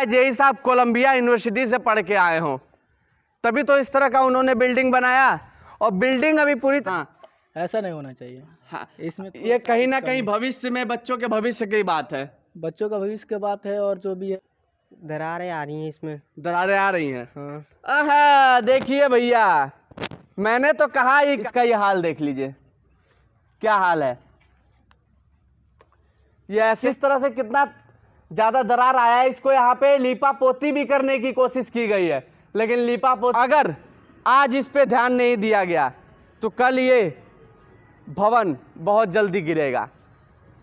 JEE साहब Colombia university से पढ़ के आए हों, तभी तो इस तरह का उन्होंने बिल्डिंग बनाया। और बिल्डिंग अभी पूरी ऐसा नहीं होना चाहिए। हाँ, इसमें ये कहीं ना कहीं भविष्य में बच्चों के भविष्य की बात है, बच्चों का भविष्य की बात है। और जो भी है, दरारें आ रही हैं, इसमें दरारें आ रही हैं। हाँ। आहा, देखिए भैया, मैंने तो कहा ही, इसका ये हाल देख लीजिए, क्या हाल है। ये ऐसे इस तरह से कितना ज्यादा दरार आया है। इसको यहाँ पे लीपा पोती भी करने की कोशिश की गई है, लेकिन लीपा पोती अगर आज इस पे ध्यान नहीं दिया गया तो कल ये भवन बहुत जल्दी गिरेगा।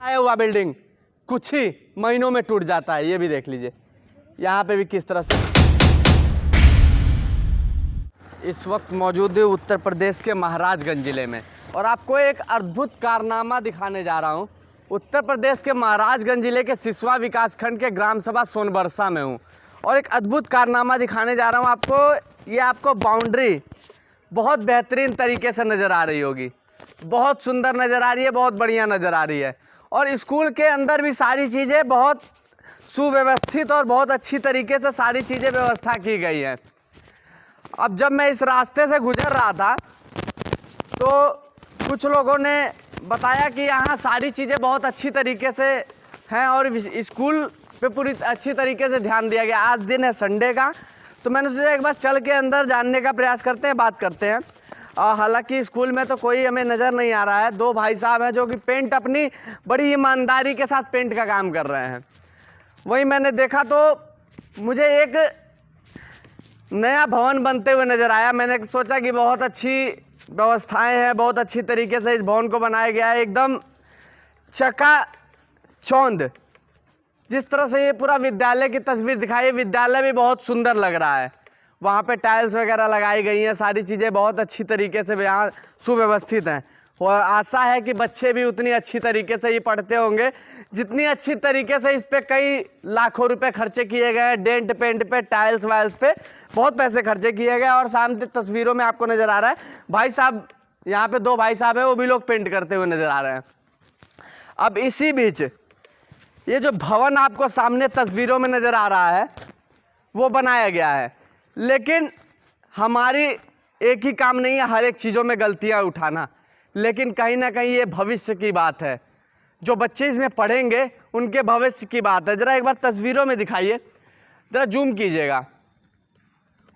आया हुआ बिल्डिंग कुछ ही महीनों में टूट जाता है। ये भी देख लीजिए यहाँ पे भी किस तरह से। इस वक्त मौजूद है उत्तर प्रदेश के महाराजगंज जिले में, और आपको एक अद्भुत कारनामा दिखाने जा रहा हूँ। उत्तर प्रदेश के महाराजगंज जिले के सिसवा विकासखंड के ग्राम सभा सोनबरसा में हूँ, और एक अद्भुत कारनामा दिखाने जा रहा हूँ आपको। ये आपको बाउंड्री बहुत बेहतरीन तरीके से नज़र आ रही होगी, बहुत सुंदर नज़र आ रही है, बहुत बढ़िया नज़र आ रही है। और स्कूल के अंदर भी सारी चीज़ें बहुत सुव्यवस्थित और बहुत अच्छी तरीके से सारी चीज़ें व्यवस्था की गई हैं। अब जब मैं इस रास्ते से गुजर रहा था तो कुछ लोगों ने बताया कि यहाँ सारी चीज़ें बहुत अच्छी तरीके से हैं और स्कूल पे पूरी अच्छी तरीके से ध्यान दिया गया। आज दिन है संडे का, तो मैंने सोचा एक बार चल के अंदर जानने का प्रयास करते हैं, बात करते हैं। हालांकि स्कूल में तो कोई हमें नज़र नहीं आ रहा है। दो भाई साहब हैं जो कि पेंट अपनी बड़ी ईमानदारी के साथ पेंट का काम कर रहे हैं। वही मैंने देखा तो मुझे एक नया भवन बनते हुए नज़र आया। मैंने सोचा कि बहुत अच्छी व्यवस्थाएं हैं, बहुत अच्छी तरीके से इस भवन को बनाया गया है, एकदम चकाचौंध। जिस तरह से ये पूरा विद्यालय की तस्वीर दिखाई, विद्यालय भी बहुत सुंदर लग रहा है। वहाँ पे टाइल्स वगैरह लगाई गई हैं, सारी चीज़ें बहुत अच्छी तरीके से यहाँ सुव्यवस्थित हैं। और आशा है कि बच्चे भी उतनी अच्छी तरीके से ही पढ़ते होंगे जितनी अच्छी तरीके से इस पे कई लाखों रुपए खर्चे किए गए हैं। डेंट पेंट पे, टाइल्स वाइल्स पे बहुत पैसे खर्चे किए गए। और सामने तस्वीरों में आपको नज़र आ रहा है भाई साहब, यहाँ पे दो भाई साहब हैं, वो भी लोग पेंट करते हुए नज़र आ रहे हैं। अब इसी बीच ये जो भवन आपको सामने तस्वीरों में नज़र आ रहा है वो बनाया गया है, लेकिन हमारी एक ही काम नहीं है हर एक चीज़ों में गलतियाँ उठाना, लेकिन कहीं ना कहीं ये भविष्य की बात है। जो बच्चे इसमें पढ़ेंगे उनके भविष्य की बात है। ज़रा एक बार तस्वीरों में दिखाइए, ज़रा जूम कीजिएगा,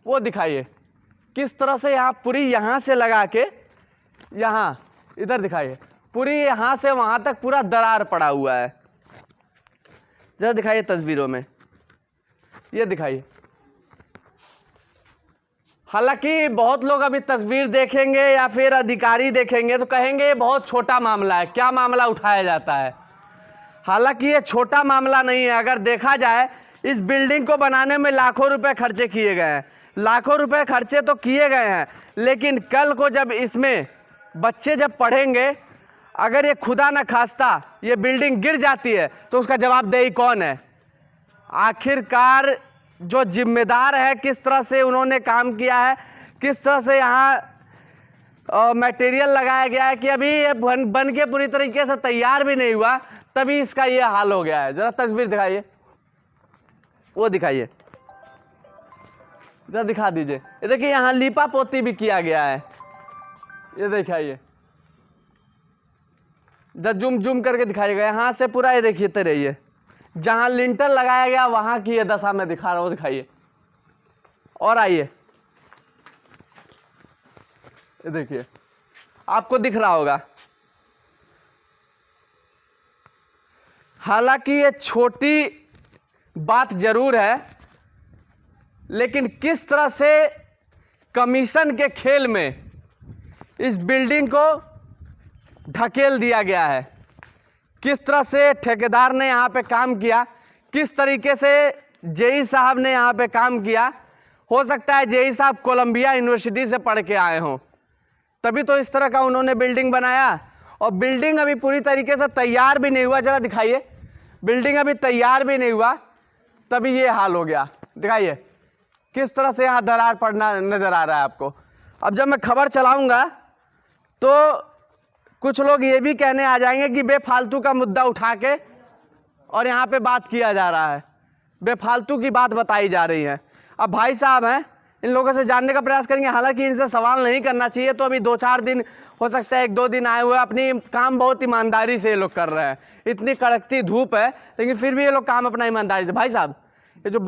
वो दिखाइए किस तरह से यहाँ पूरी यहाँ से लगा के यहाँ इधर दिखाइए, पूरी यहाँ से वहाँ तक पूरा दरार पड़ा हुआ है। ज़रा दिखाइए तस्वीरों में, ये दिखाइए। हालांकि बहुत लोग अभी तस्वीर देखेंगे या फिर अधिकारी देखेंगे तो कहेंगे ये बहुत छोटा मामला है, क्या मामला उठाया जाता है। हालांकि ये छोटा मामला नहीं है। अगर देखा जाए इस बिल्डिंग को बनाने में लाखों रुपए खर्चे किए गए हैं, लाखों रुपए खर्चे तो किए गए हैं, लेकिन कल को जब इसमें बच्चे जब पढ़ेंगे, अगर ये खुदा न खास्ता ये बिल्डिंग गिर जाती है तो उसका जवाबदेही कौन है। आखिरकार जो जिम्मेदार है, किस तरह से उन्होंने काम किया है, किस तरह से यहाँ मटेरियल लगाया गया है कि अभी ये बन के पूरी तरीके से तैयार भी नहीं हुआ, तभी इसका ये हाल हो गया है। ज़रा तस्वीर दिखाइए, वो दिखाइए, ज़रा दिखा दीजिए। ये देखिए यहाँ लीपा पोती भी किया गया है, ये दिखाइए, जब जूम करके दिखाइएगा। यहाँ से पूरा ये देखिए तो रहिए, जहाँ लिंटर लगाया गया वहाँ की ये दशा मैं दिखा रहा हूँ, दिखाइए। और आइए, ये देखिए, आपको दिख रहा होगा। हालांकि ये छोटी बात जरूर है, लेकिन किस तरह से कमीशन के खेल में इस बिल्डिंग को ढकेल दिया गया है, किस तरह से ठेकेदार ने यहाँ पे काम किया, किस तरीके से जेई साहब ने यहाँ पे काम किया। हो सकता है जेई साहब कोलंबिया यूनिवर्सिटी से पढ़ के आए हों, तभी तो इस तरह का उन्होंने बिल्डिंग बनाया। और बिल्डिंग अभी पूरी तरीके से तैयार भी नहीं हुआ, ज़रा दिखाइए, बिल्डिंग अभी तैयार भी नहीं हुआ तभी ये हाल हो गया। दिखाइए किस तरह से यहाँ दरार पड़ना नज़र आ रहा है आपको। अब जब मैं खबर चलाऊँगा तो कुछ लोग ये भी कहने आ जाएंगे कि बेफालतू का मुद्दा उठा के और यहाँ पे बात किया जा रहा है। बेफालतू की बात बताई जा रही है। अब भाई साहब हैं, इन लोगों से जानने का प्रयास करेंगे। हालांकि इनसे सवाल नहीं करना चाहिए, तो अभी 2-4 दिन हो सकता है, 1-2 दिन आए हुए, अपनी काम बहुत ईमानदारी से ये लोग कर रहे हैं। इतनी कड़कती धूप है लेकिन फिर भी ये लोग काम अपना ईमानदारी से। भाई साहब, ये जो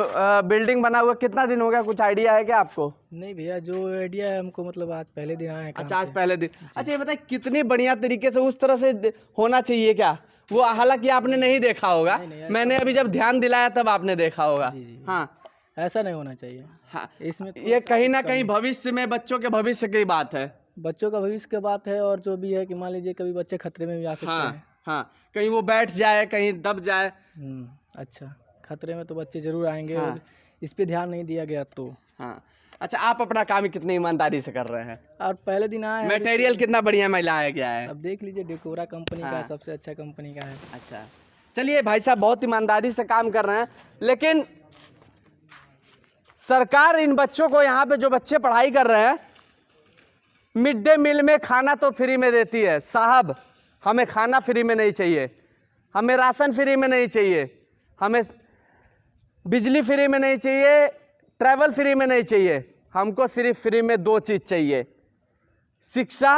बिल्डिंग बना हुआ कितना दिन हो गया, कुछ आइडिया है क्या आपको? नहीं भैया, जो आइडिया है हमको, मतलब आज पहले दिन आए हैं काम अच्छा, आज पे। पहले दिन। अच्छा, ये बताइए कितनी बढ़िया तरीके से उस तरह से होना चाहिए क्या? वो हालांकि आपने नहीं देखा होगा, नहीं, मैंने अभी जब ध्यान दिलाया तब आपने देखा होगा। जी, जी। हाँ ऐसा नहीं होना चाहिए। हाँ, इसमें ये कहीं ना कहीं भविष्य में बच्चों के भविष्य की बात है। बच्चों का भविष्य की बात है, और जो भी है कि मान लीजिए कभी बच्चे खतरे में भी आ सकते हाँ हैं। हाँ, कहीं वो बैठ जाए, कहीं दब जाए। अच्छा, खतरे में तो बच्चे जरूर आएंगे, हाँ। और इस पे ध्यान नहीं दिया गया तो। हाँ, अच्छा, आप अपना काम कितनी ईमानदारी से कर रहे हैं? और पहले दिन आए हैं, मटेरियल कितना बढ़िया मिलाया गया है। अब देख लीजिए, डेकोरा कंपनी का हाँ। सबसे अच्छा कंपनी का है। अच्छा, चलिए भाई साहब बहुत ईमानदारी से काम कर रहे हैं, लेकिन सरकार इन बच्चों को, यहाँ पे जो बच्चे पढ़ाई कर रहे हैं, मिड डे मील में खाना तो फ्री में देती है। साहब, हमें खाना फ्री में नहीं चाहिए, हमें राशन फ्री में नहीं चाहिए, हमें बिजली फ्री में नहीं चाहिए, ट्रैवल फ्री में नहीं चाहिए। हमको सिर्फ फ्री में 2 चीज़ चाहिए, शिक्षा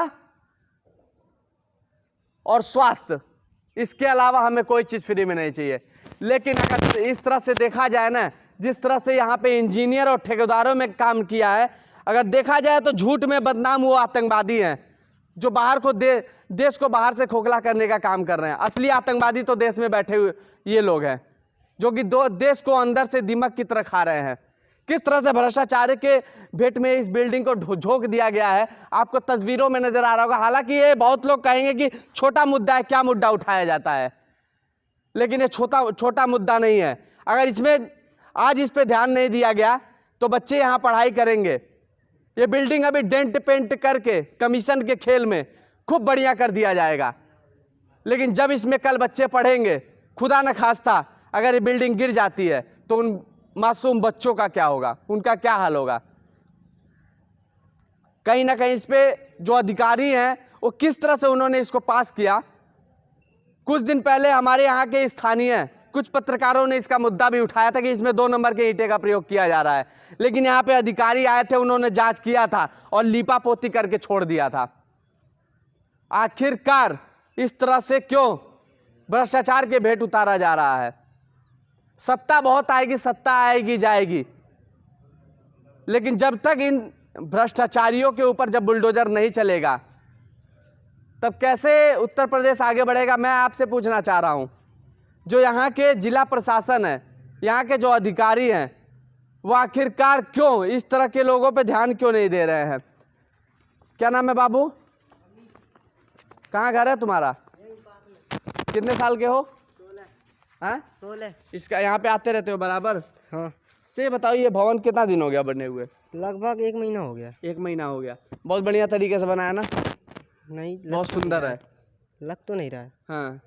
और स्वास्थ्य। इसके अलावा हमें कोई चीज़ फ्री में नहीं चाहिए। लेकिन अगर इस तरह से देखा जाए ना, जिस तरह से यहाँ पे इंजीनियर और ठेकेदारों में काम किया है, अगर देखा जाए तो झूठ में बदनाम वो आतंकवादी हैं जो बाहर को देश को बाहर से खोखला करने का काम कर रहे हैं। असली आतंकवादी तो देश में बैठे हुए ये लोग हैं, जो कि देश को अंदर से दीमक की तरह खा रहे हैं। किस तरह से भ्रष्टाचार के भेंट में इस बिल्डिंग को झोंक दिया गया है, आपको तस्वीरों में नजर आ रहा होगा। हालांकि ये बहुत लोग कहेंगे कि छोटा मुद्दा है, क्या मुद्दा उठाया जाता है, लेकिन ये छोटा मुद्दा नहीं है। अगर इसमें आज इस पे ध्यान नहीं दिया गया तो बच्चे यहाँ पढ़ाई करेंगे। ये बिल्डिंग अभी डेंट पेंट करके कमीशन के खेल में खूब बढ़िया कर दिया जाएगा, लेकिन जब इसमें कल बच्चे पढ़ेंगे, खुदा न खास्ता अगर ये बिल्डिंग गिर जाती है तो उन मासूम बच्चों का क्या होगा, उनका क्या हाल होगा। कहीं ना कहीं इस पे जो अधिकारी हैं वो किस तरह से उन्होंने इसको पास किया। कुछ दिन पहले हमारे यहाँ के स्थानीय कुछ पत्रकारों ने इसका मुद्दा भी उठाया था कि इसमें 2 नंबर के ईंटे का प्रयोग किया जा रहा है, लेकिन यहाँ पे अधिकारी आए थे, उन्होंने जांच किया था और लीपा पोती करके छोड़ दिया था। आखिरकार इस तरह से क्यों भ्रष्टाचार के भेंट उतारा जा रहा है? सत्ता बहुत आएगी, सत्ता आएगी जाएगी, लेकिन जब तक इन भ्रष्टाचारियों के ऊपर जब बुलडोजर नहीं चलेगा तब कैसे उत्तर प्रदेश आगे बढ़ेगा? मैं आपसे पूछना चाह रहा हूं, जो यहाँ के जिला प्रशासन है, यहाँ के जो अधिकारी हैं, वो आखिरकार क्यों इस तरह के लोगों पे ध्यान क्यों नहीं दे रहे हैं? क्या नाम है बाबू? कहाँ घर है तुम्हारा? कितने साल के हो? 16। इसका यहाँ पे आते रहते हो बराबर? हाँ, चलिए बताओ, ये भवन कितना दिन हो गया बने हुए? लगभग 1 महीना हो गया। 1 महीना हो गया। बहुत बढ़िया तरीके से बनाया ना? नहीं, बहुत सुंदर है। लग तो नहीं रहा है। हाँ,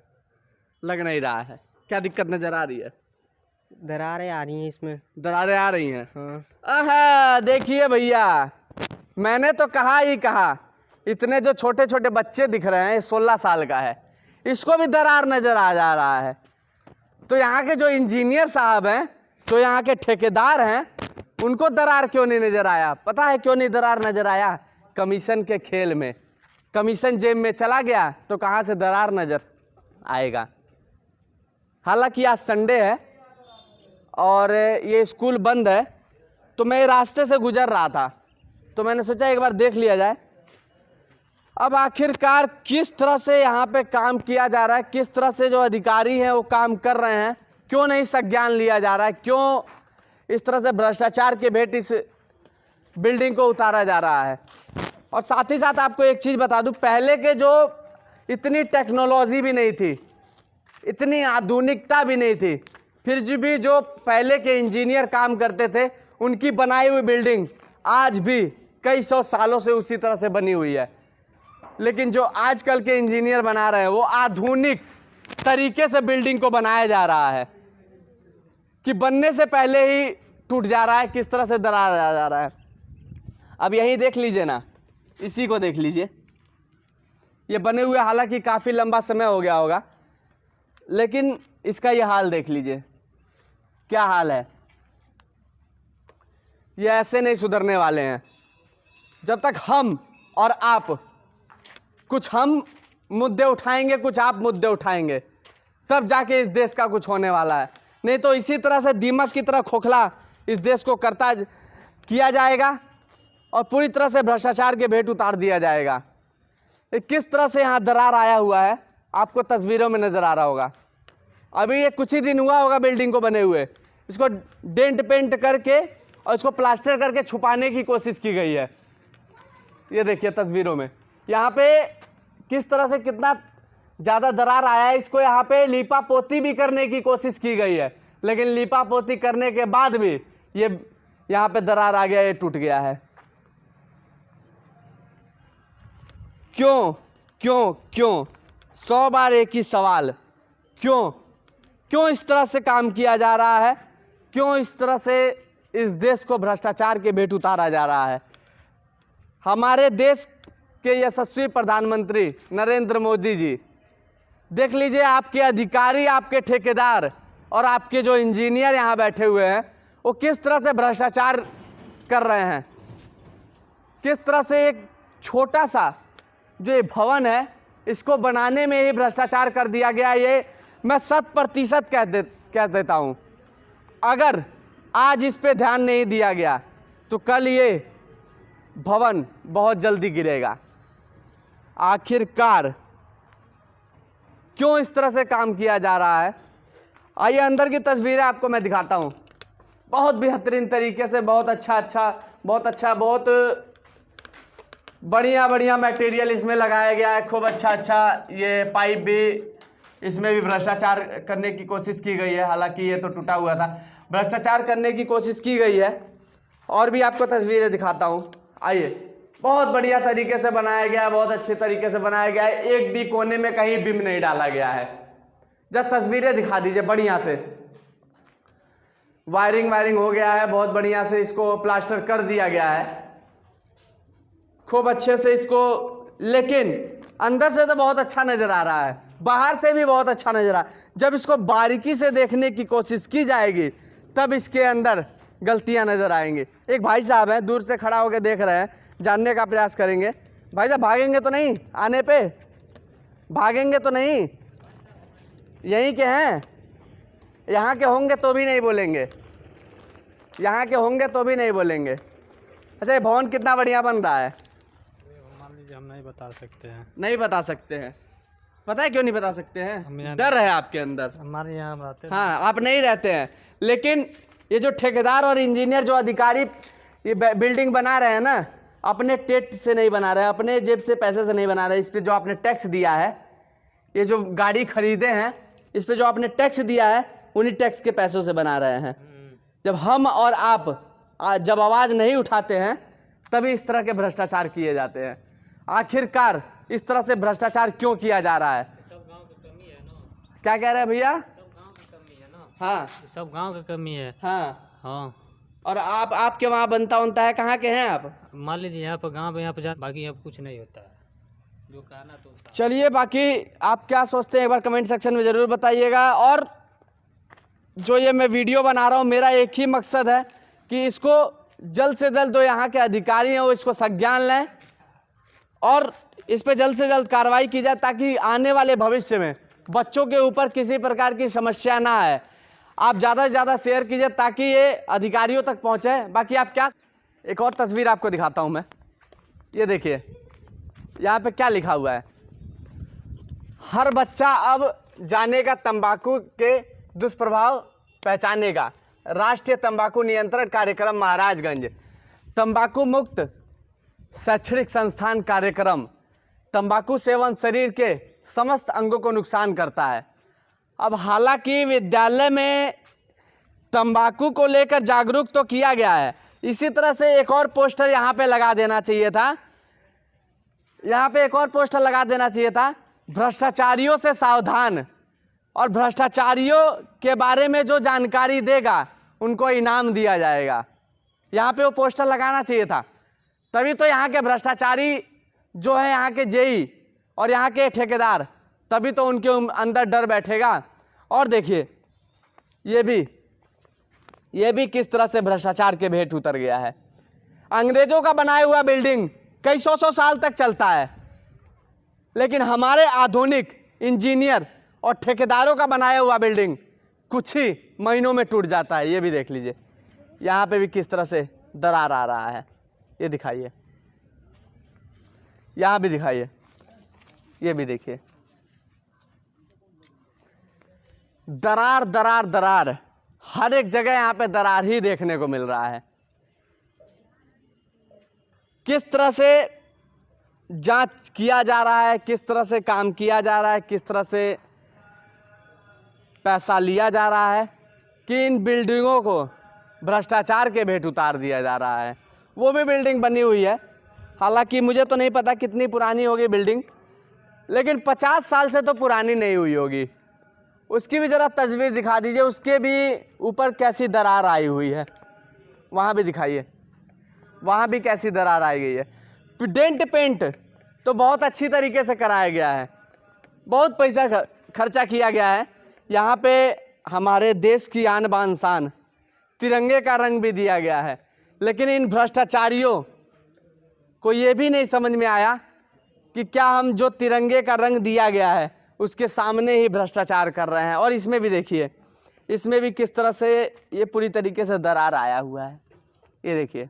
लग नहीं रहा है। क्या दिक्कत नजर आ रही है? दरारें आ रही हैं इसमें। दरारें आ रही हैं? हाँ। आहा, देखिए भैया, मैंने तो कहा ही कहा, इतने जो छोटे छोटे बच्चे दिख रहे हैं, 16 साल का है, इसको भी दरार नजर आ जा रहा है। तो यहाँ के जो इंजीनियर साहब हैं, जो यहाँ के ठेकेदार हैं, उनको दरार क्यों नहीं नजर आया? पता है क्यों नहीं दरार नजर आया? कमीशन के खेल में, कमीशन जेब में चला गया तो कहाँ से दरार नजर आएगा। हालांकि आज संडे है और ये स्कूल बंद है, तो मैं रास्ते से गुजर रहा था तो मैंने सोचा एक बार देख लिया जाए। अब आखिरकार किस तरह से यहाँ पे काम किया जा रहा है, किस तरह से जो अधिकारी हैं वो काम कर रहे हैं, क्यों नहीं संज्ञान लिया जा रहा है, क्यों इस तरह से भ्रष्टाचार के भेंट इस बिल्डिंग को उतारा जा रहा है। और साथ ही साथ आपको एक चीज़ बता दूं, पहले के जो इतनी टेक्नोलॉजी भी नहीं थी, इतनी आधुनिकता भी नहीं थी, फिर भी जो पहले के इंजीनियर काम करते थे, उनकी बनाई हुई बिल्डिंग आज भी कई 100 सालों से उसी तरह से बनी हुई है। लेकिन जो आजकल के इंजीनियर बना रहे हैं वो आधुनिक तरीके से बिल्डिंग को बनाया जा रहा है कि बनने से पहले ही टूट जा रहा है, किस तरह से दरार जा रहा है। अब यहीं देख लीजिए ना, इसी को देख लीजिए, ये बने हुए हालांकि काफ़ी लंबा समय हो गया होगा, लेकिन इसका ये हाल देख लीजिए, क्या हाल है। ये ऐसे नहीं सुधरने वाले हैं। जब तक हम और आप कुछ हम मुद्दे उठाएंगे, कुछ आप मुद्दे उठाएंगे, तब जाके इस देश का कुछ होने वाला है। नहीं तो इसी तरह से दीमक की तरह खोखला इस देश को किया जाएगा और पूरी तरह से भ्रष्टाचार के भेंट उतार दिया जाएगा। किस तरह से यहाँ दरार आया हुआ है आपको तस्वीरों में नजर आ रहा होगा। अभी ये कुछ ही दिन हुआ होगा बिल्डिंग को बने हुए, इसको डेंट पेंट करके और इसको प्लास्टर करके छुपाने की कोशिश की गई है। ये देखिए तस्वीरों में यहाँ पे किस तरह से कितना ज़्यादा दरार आया है। इसको यहाँ पे लीपा पोती भी करने की कोशिश की गई है, लेकिन लीपा पोती करने के बाद भी ये यहाँ पे दरार आ गया, ये टूट गया है। क्यों क्यों क्यों 100 बार एक ही सवाल, क्यों क्यों इस तरह से काम किया जा रहा है, क्यों इस तरह से इस देश को भ्रष्टाचार के भेंट उतारा जा रहा है। हमारे देश के यशस्वी प्रधानमंत्री नरेंद्र मोदी जी, देख लीजिए आपके अधिकारी, आपके ठेकेदार और आपके जो इंजीनियर यहाँ बैठे हुए हैं वो किस तरह से भ्रष्टाचार कर रहे हैं। किस तरह से एक छोटा सा जो ये भवन है इसको बनाने में ही भ्रष्टाचार कर दिया गया। ये मैं 100% कह देता हूँ। अगर आज इस पे ध्यान नहीं दिया गया तो कल ये भवन बहुत जल्दी गिरेगा। आखिरकार क्यों इस तरह से काम किया जा रहा है, आइए अंदर की तस्वीरें आपको मैं दिखाता हूँ। बहुत बेहतरीन तरीके से, बहुत बहुत बढ़िया मटेरियल इसमें लगाया गया है। खूब अच्छा ये पाइप भी, इसमें भी भ्रष्टाचार करने की कोशिश की गई है। हालांकि ये तो टूटा हुआ था, भ्रष्टाचार करने की कोशिश की गई है। और भी आपको तस्वीरें दिखाता हूँ, आइए। बहुत बढ़िया तरीके से बनाया गया है, बहुत अच्छे तरीके से बनाया गया है। एक भी कोने में कहीं बिम नहीं डाला गया है। जब तस्वीरें दिखा दीजिए बढ़िया से। वायरिंग हो गया है, बहुत बढ़िया से इसको प्लास्टर कर दिया गया है, खूब अच्छे से इसको। लेकिन अंदर से तो बहुत अच्छा नजर आ रहा है, बाहर से भी बहुत अच्छा नजर आ रहा है। जब इसको बारीकी से देखने की कोशिश की जाएगी तब इसके अंदर गलतियां नजर आएंगी। एक भाई साहब हैं, दूर से खड़ा होकर देख रहे हैं, जानने का प्रयास करेंगे। भाई साहब भागेंगे तो नहीं, आने पे भागेंगे तो नहीं? यहीं के हैं? यहाँ के होंगे तो भी नहीं बोलेंगे, यहाँ के होंगे तो भी नहीं बोलेंगे। अच्छा, ये भवन कितना बढ़िया बन रहा है? मान लीजिए हम नहीं बता सकते हैं। नहीं बता सकते हैं? पता है क्यों नहीं बता सकते हैं? डर है आपके अंदर। हमारे यहाँ रहते हैं। हाँ, आप नहीं रहते हैं, लेकिन ये जो ठेकेदार और इंजीनियर, जो अधिकारी ये बिल्डिंग बना रहे हैं ना, अपने टेट से नहीं बना रहे हैं, अपने जेब से पैसे से नहीं बना रहे हैं। इस पर जो आपने टैक्स दिया है, ये जो गाड़ी खरीदे हैं, इस पर जो आपने टैक्स दिया है, उन्हीं टैक्स के पैसों से बना रहे हैं। जब हम और आप जब आवाज़ नहीं उठाते हैं तभी इस तरह के भ्रष्टाचार किए जाते हैं। आखिरकार इस तरह से भ्रष्टाचार क्यों किया जा रहा है? सब गांव की कमी है ना। क्या कह रहे हैं भैया? सब गांव की कमी है ना। हाँ, सब गांव की कमी है। हाँ। हाँ, और आपके वहाँ बनता उनता है, कहाँ के हैं आप? मान लीजिए यहाँ पर गांव पे, यहाँ पे बाकी यहाँ पे कुछ नहीं होता है जो कहना तो। चलिए, बाकी आप क्या सोचते हैं एक बार कमेंट सेक्शन में ज़रूर बताइएगा। और जो ये मैं वीडियो बना रहा हूँ, मेरा एक ही मकसद है कि इसको जल्द से जल्द जो यहाँ के अधिकारी हैं वो इसको संज्ञान लें और इस पे जल्द से जल्द कार्रवाई की जाए, ताकि आने वाले भविष्य में बच्चों के ऊपर किसी प्रकार की समस्या ना आए। आप ज़्यादा से ज़्यादा शेयर कीजिए ताकि ये अधिकारियों तक पहुँचे। बाकी आप क्या, एक और तस्वीर आपको दिखाता हूँ मैं। ये देखिए यहाँ पे क्या लिखा हुआ है, हर बच्चा अब जानेगा तंबाकू के दुष्प्रभाव पहचानेगा, राष्ट्रीय तंबाकू नियंत्रण कार्यक्रम महाराजगंज, तंबाकू मुक्त शैक्षणिक संस्थान कार्यक्रम। तंबाकू सेवन शरीर के समस्त अंगों को नुकसान करता है। अब हालांकि विद्यालय में तंबाकू को लेकर जागरूक तो किया गया है, इसी तरह से एक और पोस्टर यहाँ पे लगा देना चाहिए था। यहाँ पे एक और पोस्टर लगा देना चाहिए था, भ्रष्टाचारियों से सावधान, और भ्रष्टाचारियों के बारे में जो जानकारी देगा उनको इनाम दिया जाएगा। यहाँ पे वो पोस्टर लगाना चाहिए था, तभी तो यहाँ के भ्रष्टाचारी जो है, यहाँ के जेई और यहाँ के ठेकेदार, तभी तो उनके अंदर डर बैठेगा। और देखिए ये भी ये भी किस तरह से भ्रष्टाचार के भेंट उतर गया है। अंग्रेजों का बनाया हुआ बिल्डिंग कई सौ साल तक चलता है, लेकिन हमारे आधुनिक इंजीनियर और ठेकेदारों का बनाया हुआ बिल्डिंग कुछ ही महीनों में टूट जाता है। ये भी देख लीजिए, यहाँ पे भी किस तरह से दरार आ रहा है। ये दिखाइए, यहाँ भी दिखाइए, ये भी देखिए, दरार दरार दरार, हर एक जगह यहाँ पे दरार ही देखने को मिल रहा है। किस तरह से जांच किया जा रहा है, किस तरह से काम किया जा रहा है, किस तरह से पैसा लिया जा रहा है कि इन बिल्डिंगों को भ्रष्टाचार के भेंट उतार दिया जा रहा है। वो भी बिल्डिंग बनी हुई है, हालांकि मुझे तो नहीं पता कितनी पुरानी होगी बिल्डिंग, लेकिन 50 साल से तो पुरानी नहीं हुई होगी। उसकी भी ज़रा तस्वीर दिखा दीजिए, उसके भी ऊपर कैसी दरार आई हुई है, वहाँ भी दिखाइए, वहाँ भी कैसी दरार आई गई है। डेंट पेंट तो बहुत अच्छी तरीके से कराया गया है, बहुत पैसा खर्चा किया गया है। यहाँ पे हमारे देश की आन बान शान तिरंगे का रंग भी दिया गया है, लेकिन इन भ्रष्टाचारियों को ये भी नहीं समझ में आया कि क्या हम जो तिरंगे का रंग दिया गया है उसके सामने ही भ्रष्टाचार कर रहे हैं। और इसमें भी देखिए, इसमें भी किस तरह से ये पूरी तरीके से दरार आया हुआ है। ये देखिए,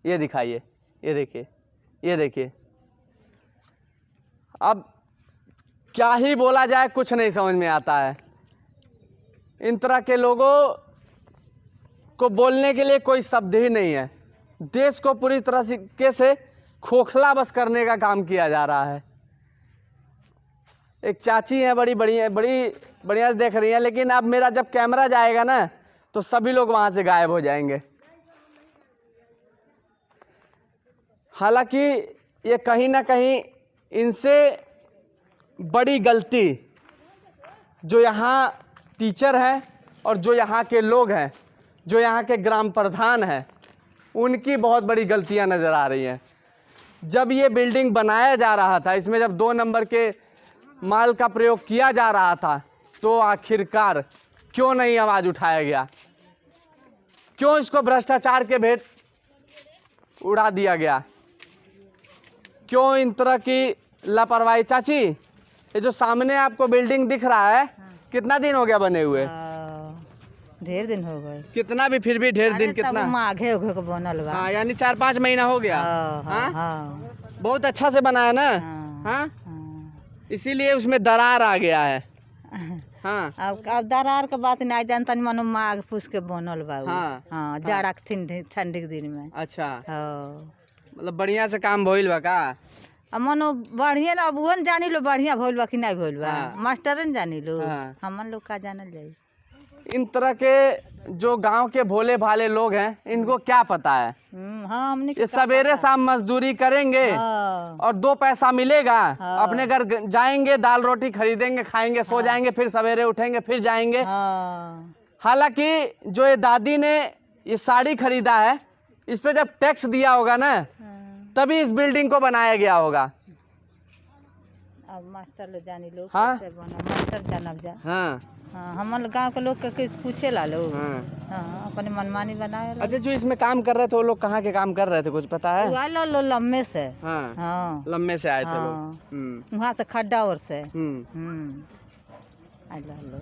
ये दिखाइए, ये देखिए, ये देखिए। अब क्या ही बोला जाए, कुछ नहीं समझ में आता है। इन तरह के लोगों को बोलने के लिए कोई शब्द ही नहीं है। देश को पूरी तरीके से खोखला बस करने का काम किया जा रहा है। एक चाची हैं, बड़ी बढ़िया देख रही हैं, लेकिन अब मेरा जब कैमरा जाएगा ना तो सभी लोग वहाँ से गायब हो जाएंगे। हालांकि ये कहीं ना कहीं इनसे बड़ी गलती जो यहाँ टीचर हैं और जो यहाँ के लोग हैं, जो यहाँ के ग्राम प्रधान हैं, उनकी बहुत बड़ी गलतियाँ नज़र आ रही हैं। जब ये बिल्डिंग बनाया जा रहा था, इसमें जब 2 नंबर के माल का प्रयोग किया जा रहा था, तो आखिरकार क्यों नहीं आवाज़ उठाया गया? क्यों इसको भ्रष्टाचार के भेंट उड़ा दिया गया? क्यों इन तरह की लापरवाही? चाची, ये जो सामने आपको बिल्डिंग दिख रहा है, कितना दिन हो गया बने हुए? ढेर दिन हो गए। कितना भी, फिर भी ढेर दिन कितना? माघे उघे के बनल बा। हाँ, यानी 4-5 महीना हो गया। हाँ? बहुत अच्छा से बना है ना? हाँ, इसीलिए उसमें दरार आ गया है। हाँ, अब दरार के बात नहीं जानता, मनो माघ पूछ के बनल बा। हाँ, जाड़ा के ठंडी के दिन में। अच्छा, मतलब बढ़िया से काम भइल बा का? अब मनो बढ़िया ना, अब वो जानी लो बढ़िया भइल बा कि नहीं भइल बा। हाँ। मास्टर ने जानी लो, हाँ। हमन लोग का जानल जाई। इन तरह के जो गांव के भोले भाले लोग हैं, इनको क्या पता है? हाँ, हमने ये सवेरे शाम मजदूरी करेंगे और 2 पैसा मिलेगा, अपने घर जाएंगे, दाल रोटी खरीदेंगे, खाएंगे, सो जाएंगे, फिर सवेरे उठेंगे, फिर जाएंगे। हालांकि जो ये दादी ने ये साड़ी खरीदा है, इस पे जब टैक्स दिया होगा ना, तभी इस बिल्डिंग को बनाया गया होगा। अब मास्टर लोग जानी लो। हाँ? मास्टर जानब जा। हाँ, हाँ, हमन गाँव के लोग के कुछ पूछे ला लोग। हाँ, अपने मनमानी बनाए ला। अच्छा, जो इसमें काम कर रहे थे वो लोग कहाँ के काम कर रहे थे, कुछ पता है? वो आए लो लम्बे से। हाँ, हाँ, लम्बे से आए थे हाँ। लोग। वहाँ से खड्डा और से। आए लो।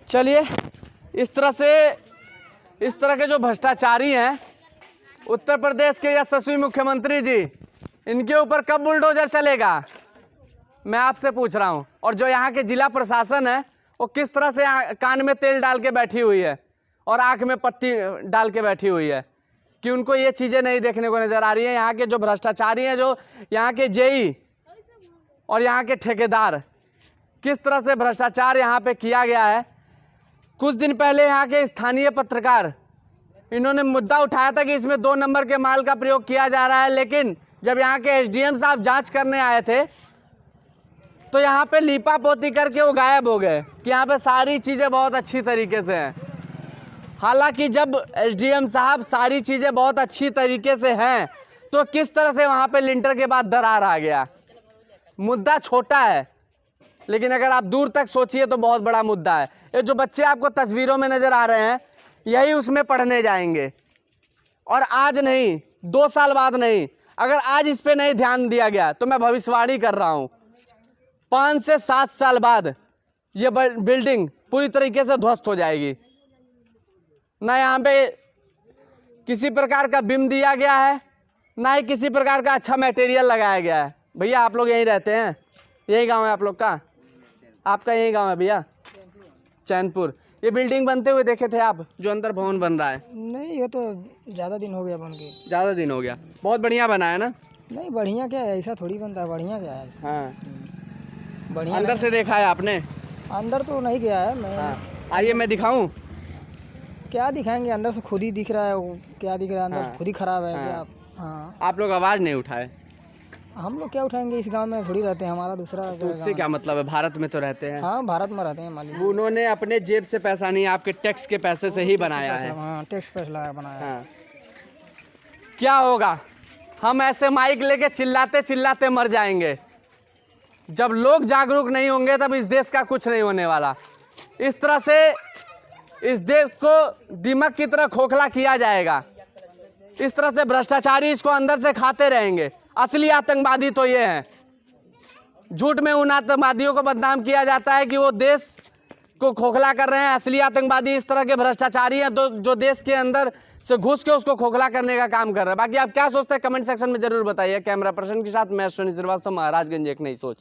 चलिए, इस तरह के जो भ्रष्टाचारी हैं, उत्तर प्रदेश के यशस्वी मुख्यमंत्री जी, इनके ऊपर कब बुलडोजर चलेगा, मैं आपसे पूछ रहा हूं। और जो यहाँ के जिला प्रशासन है, वो किस तरह से कान में तेल डाल के बैठी हुई है और आँख में पट्टी डाल के बैठी हुई है कि उनको ये चीज़ें नहीं देखने को नज़र आ रही हैं। यहाँ के जो भ्रष्टाचारी हैं, जो यहाँ के जेई और यहाँ के ठेकेदार, किस तरह से भ्रष्टाचार यहाँ पे किया गया है। कुछ दिन पहले यहाँ के स्थानीय पत्रकार, इन्होंने मुद्दा उठाया था कि इसमें 2 नंबर के माल का प्रयोग किया जा रहा है, लेकिन जब यहाँ के एसडीएम साहब जांच करने आए थे तो यहाँ पे लीपा पोती करके वो गायब हो गए कि यहाँ पे सारी चीज़ें बहुत अच्छी तरीके से हैं। हालांकि जब एसडीएम साहब सारी चीज़ें बहुत अच्छी तरीके से हैं, तो किस तरह से वहाँ पे लिंटर के बाद दरार आ गया। मुद्दा छोटा है, लेकिन अगर आप दूर तक सोचिए तो बहुत बड़ा मुद्दा है। ये जो बच्चे आपको तस्वीरों में नज़र आ रहे हैं, यही उसमें पढ़ने जाएंगे। और आज नहीं, 2 साल बाद नहीं, अगर आज इस पे नहीं ध्यान दिया गया तो मैं भविष्यवाणी कर रहा हूँ 5 से 7 साल बाद ये बिल्डिंग पूरी तरीके से ध्वस्त हो जाएगी। ना यहाँ पे किसी प्रकार का बिम दिया गया है, ना ही किसी प्रकार का अच्छा मटेरियल लगाया गया है। भैया आप लोग यहीं रहते हैं? यही गांव है आप लोग का? आपका यही गांव है भैया? चैनपुर। ये बिल्डिंग बनते हुए देखे थे आप, जो अंदर भवन बन रहा है? नहीं, ये तो ज़्यादा दिन हो गया बन के। ज़्यादा दिन हो गया। बहुत बढ़िया बना है ना? नहीं, बढ़िया क्या है, ऐसा थोड़ी बनता है। बढ़िया क्या है? हाँ, बढ़िया अंदर से देखा है आपने? अंदर तो नहीं गया है मैं। हाँ, आइए मैं दिखाऊं। क्या दिखाएंगे, अंदर से खुद ही दिख रहा है। वो क्या दिख रहा है, अंदर हाँ। से खुद ही खराब है। हाँ। क्या? हाँ, आप लोग आवाज़ नहीं उठाए हम लोग क्या उठाएंगे, इस गांव में थोड़ी रहते हैं, हमारा दूसरा तो उससे क्या मतलब है? भारत में तो रहते हैं। हाँ, भारत में रहते हैं मालिक। उन्होंने अपने जेब से पैसा नहीं, आपके टैक्स के पैसे से ही बनाया है। हाँ, टैक्स पैसा लगा बनाया है। हाँ। क्या होगा? हम ऐसे माइक लेके चिल्लाते चिल्लाते मर जाएंगे। जब लोग जागरूक नहीं होंगे तब इस देश का कुछ नहीं होने वाला। इस तरह से इस देश को दिमाग की तरह खोखला किया जाएगा। इस तरह से भ्रष्टाचारी इसको अंदर से खाते रहेंगे। असली आतंकवादी तो ये हैं। झूठ में उन आतंकवादियों को बदनाम किया जाता है कि वो देश को खोखला कर रहे हैं। असली आतंकवादी इस तरह के भ्रष्टाचारी हैं जो देश के अंदर से घुस के उसको खोखला करने का काम कर रहे हैं। बाकी आप क्या सोचते हैं कमेंट सेक्शन में जरूर बताइए। कैमरा पर्सन के साथ मैं अश्विनी श्रीवास्तव, महाराजगंज एक नई सोच।